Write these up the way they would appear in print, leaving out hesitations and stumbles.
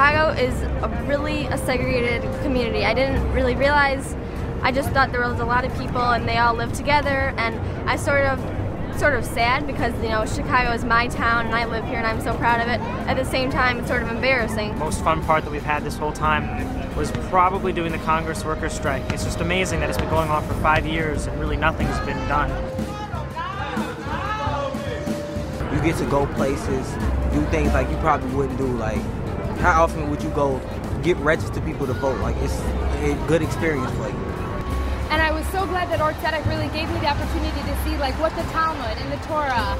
Chicago is a segregated community. I didn't really realize. I just thought there was a lot of people and they all lived together, and I sort of sad because, you know, Chicago is my town and I live here and I'm so proud of it. At the same time, it's sort of embarrassing. Most fun part that we've had this whole time was probably doing the Congress workers strike. It's just amazing that it's been going on for 5 years and really nothing has been done. You get to go places, do things like you probably wouldn't do. Like, how often would you go get registered people to vote? Like, it's a good experience for you. And I was so glad that OrTzedek really gave me the opportunity to see like what the Talmud and the Torah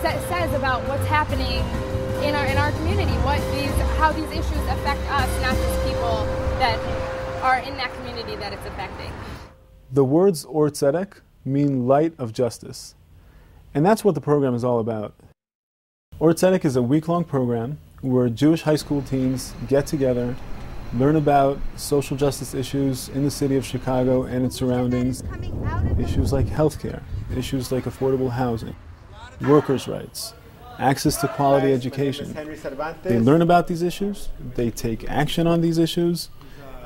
says about what's happening in our community, how these issues affect us, not just people that are in that community that it's affecting. The words OrTzedek mean light of justice. And that's what the program is all about. OrTzedek is a week-long program where Jewish high school teens get together, learn about social justice issues in the city of Chicago and its surroundings, issues like healthcare, issues like affordable housing, workers' rights, access to quality education. They learn about these issues, they take action on these issues,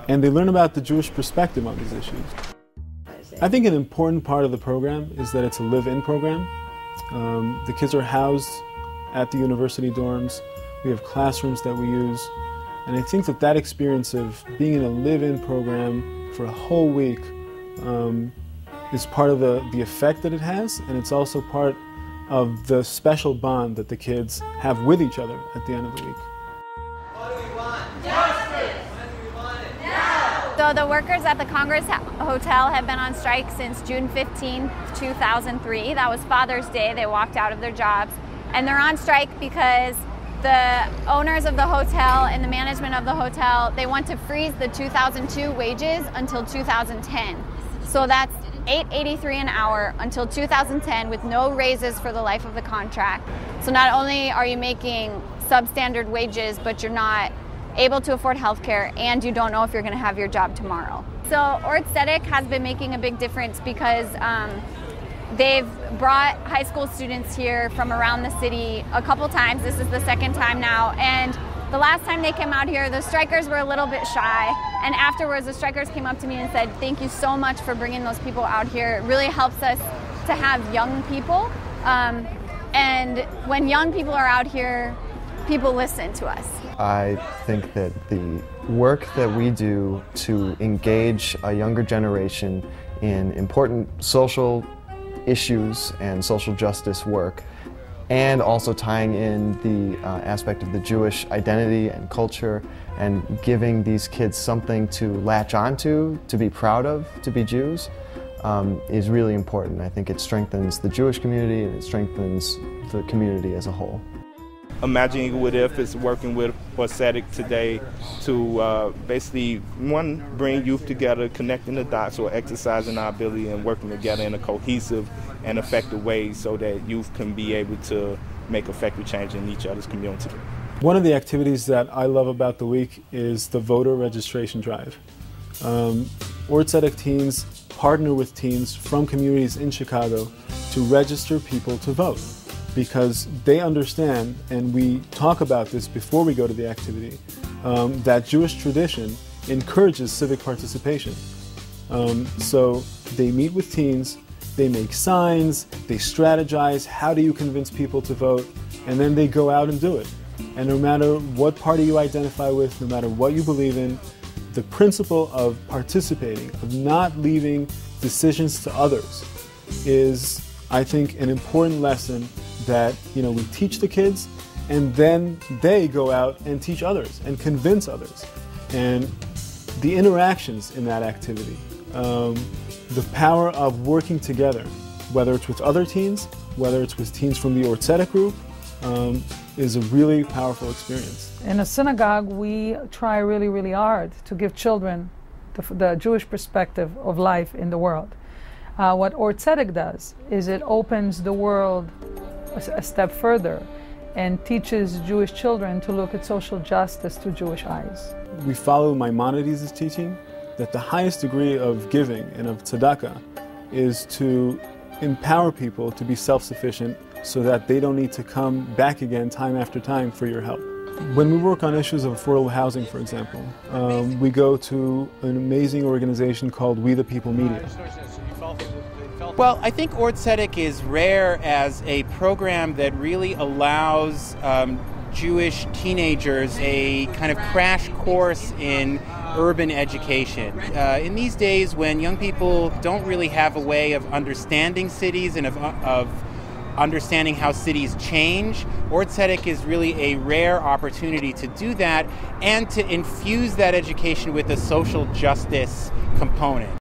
and they learn about the Jewish perspective on these issues. I think an important part of the program is that it's a live-in program. The kids are housed at the university dorms. We have classrooms that we use. And I think that experience of being in a live-in program for a whole week is part of the effect that it has, and it's also part of the special bond that the kids have with each other at the end of the week. What do we want? Justice! When do we want it? Now! So the workers at the Congress Hotel have been on strike since June 15, 2003. That was Father's Day. They walked out of their jobs. And they're on strike because the owners of the hotel and the management of the hotel, they want to freeze the 2002 wages until 2010. So that's $8.83 an hour until 2010 with no raises for the life of the contract. So not only are you making substandard wages, but you're not able to afford health care and you don't know if you're going to have your job tomorrow. So OrTzedek has been making a big difference because they've brought high school students here from around the city a couple times. This is the second time now. And the last time they came out here, the strikers were a little bit shy. And afterwards, the strikers came up to me and said, "Thank you so much for bringing those people out here. It really helps us to have young people. And when young people are out here, people listen to us." I think that the work that we do to engage a younger generation in important social issues and social justice work, and also tying in the aspect of the Jewish identity and culture and giving these kids something to latch onto, to be proud of, to be Jews, is really important. I think it strengthens the Jewish community and it strengthens the community as a whole. Imagining what if is working with OrTzedek today to basically, one, bring youth together, connecting the dots or exercising our ability and working together in a cohesive and effective way so that youth can be able to make effective change in each other's community. One of the activities that I love about the week is the voter registration drive. OrTzedek teens partner with teens from communities in Chicago to register people to vote, because they understand, and we talk about this before we go to the activity, that Jewish tradition encourages civic participation. So they meet with teens, they make signs, they strategize, how do you convince people to vote, and then they go out and do it. And no matter what party you identify with, no matter what you believe in, the principle of participating, of not leaving decisions to others, is, I think, an important lesson that we teach the kids, and then they go out and teach others and convince others. And the interactions in that activity, the power of working together, whether it's with other teens, whether it's with teens from the OrTzedek group, is a really powerful experience. In a synagogue, we try really, really hard to give children the Jewish perspective of life in the world. What OrTzedek does is it opens the world a step further and teaches Jewish children to look at social justice through Jewish eyes. We follow Maimonides' teaching that the highest degree of giving and of tzedakah is to empower people to be self-sufficient so that they don't need to come back again time after time for your help. When we work on issues of affordable housing, for example, we go to an amazing organization called We the People Media. Well, I think OrTzedek is rare as a program that really allows Jewish teenagers a kind of crash course in urban education. In these days when young people don't really have a way of understanding cities and of understanding how cities change, OrTzedek is really a rare opportunity to do that and to infuse that education with a social justice component.